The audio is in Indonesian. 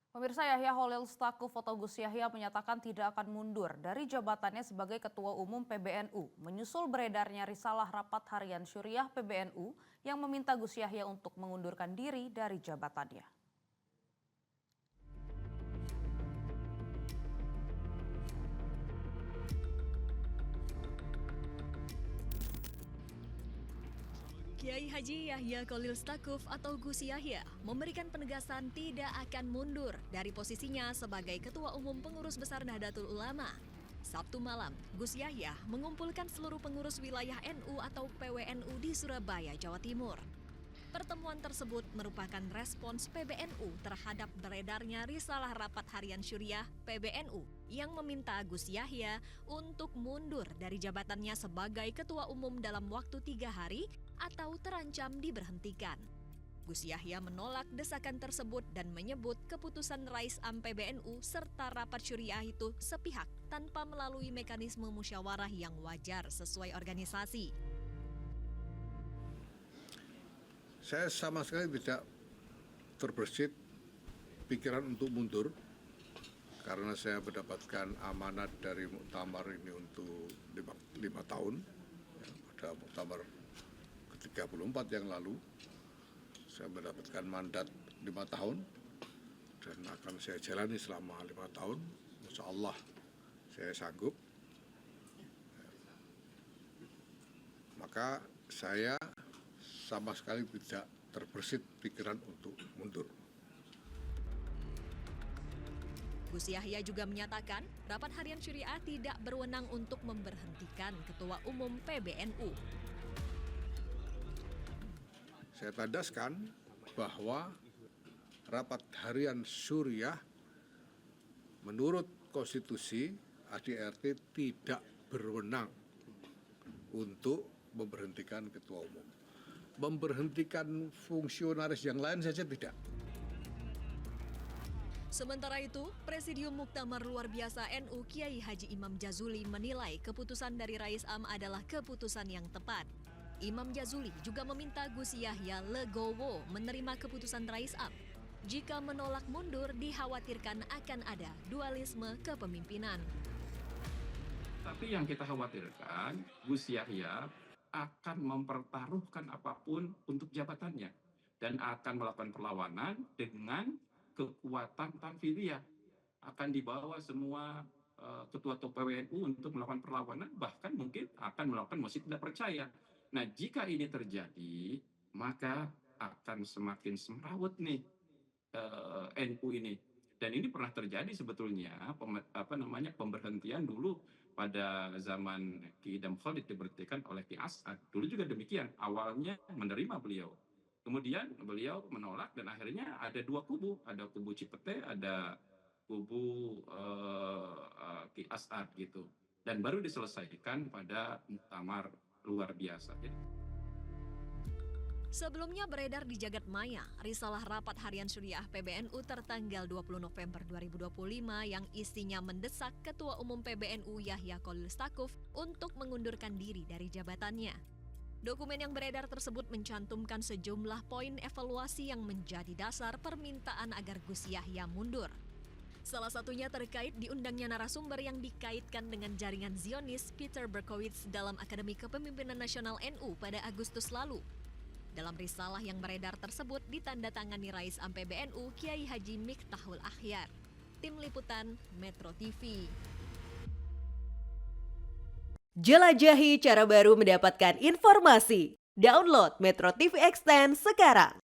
Pemirsa, Yahya Holil Stakuf atau Gus Yahya menyatakan tidak akan mundur dari jabatannya sebagai Ketua Umum PBNU, menyusul beredarnya risalah rapat harian Syuriah PBNU yang meminta Gus Yahya untuk mengundurkan diri dari jabatannya. Kiai Haji Yahya Holil Stakuf atau Gus Yahya memberikan penegasan tidak akan mundur dari posisinya sebagai Ketua Umum Pengurus Besar Nahdlatul Ulama. Sabtu malam, Gus Yahya mengumpulkan seluruh pengurus wilayah NU atau PWNU di Surabaya, Jawa Timur. Pertemuan tersebut merupakan respons PBNU terhadap beredarnya risalah rapat harian Syuriah PBNU yang meminta Gus Yahya untuk mundur dari jabatannya sebagai Ketua Umum dalam waktu 3 hari atau terancam diberhentikan. Gus Yahya menolak desakan tersebut dan menyebut keputusan Rais Am PBNU serta rapat Syuriah itu sepihak tanpa melalui mekanisme musyawarah yang wajar sesuai organisasi. Saya sama sekali tidak terbersit pikiran untuk mundur karena saya mendapatkan amanat dari muktamar ini untuk 5 tahun. Pada muktamar ke-34 yang lalu saya mendapatkan mandat 5 tahun dan akan saya jalani selama 5 tahun. Insya Allah saya sanggup. Maka saya sama sekali tidak terbersit pikiran untuk mundur. Gus Yahya juga menyatakan rapat harian Syuriah tidak berwenang untuk memberhentikan Ketua Umum PBNU. Saya tandaskan bahwa rapat harian Syuriah menurut konstitusi ADRT tidak berwenang untuk memberhentikan Ketua Umum. Memberhentikan fungsionaris yang lain saja tidak. Sementara itu, Presidium Muktamar Luar Biasa NU Kiai Haji Imam Jazuli menilai keputusan dari Rais Am adalah keputusan yang tepat. Imam Jazuli juga meminta Gus Yahya legowo menerima keputusan Rais Am. Jika menolak mundur, dikhawatirkan akan ada dualisme kepemimpinan. Tapi yang kita khawatirkan, Gus Yahya akan mempertaruhkan apapun untuk jabatannya dan akan melakukan perlawanan dengan kekuatan tanfidiyah. Akan dibawa semua ketua PWNU untuk melakukan perlawanan, bahkan mungkin akan melakukan mosi tidak percaya. Nah, jika ini terjadi, maka akan semakin semrawut nih NU ini. Dan ini pernah terjadi sebetulnya pemberhentian dulu pada zaman Ki Idam Khalid diberhentikan oleh Ki As'ad. Dulu juga demikian, awalnya menerima beliau. Kemudian beliau menolak dan akhirnya ada 2 kubu, ada kubu Cipete, ada kubu Ki As'ad gitu. Dan baru diselesaikan pada muktamar luar biasa. Sebelumnya beredar di jagat maya, risalah rapat harian Syuriah PBNU tertanggal 20 November 2025 yang isinya mendesak Ketua Umum PBNU Yahya Holil Stakuf untuk mengundurkan diri dari jabatannya. Dokumen yang beredar tersebut mencantumkan sejumlah poin evaluasi yang menjadi dasar permintaan agar Gus Yahya mundur. Salah satunya terkait diundangnya narasumber yang dikaitkan dengan jaringan Zionis Peter Berkowitz dalam Akademi Kepemimpinan Nasional NU pada Agustus lalu. Dalam risalah yang beredar tersebut ditandatangani Rais Am PBNU Kiai Haji Miftahul Akhyar. Tim Liputan Metro TV. Jelajahi cara baru mendapatkan informasi. Download Metro TV Extend sekarang.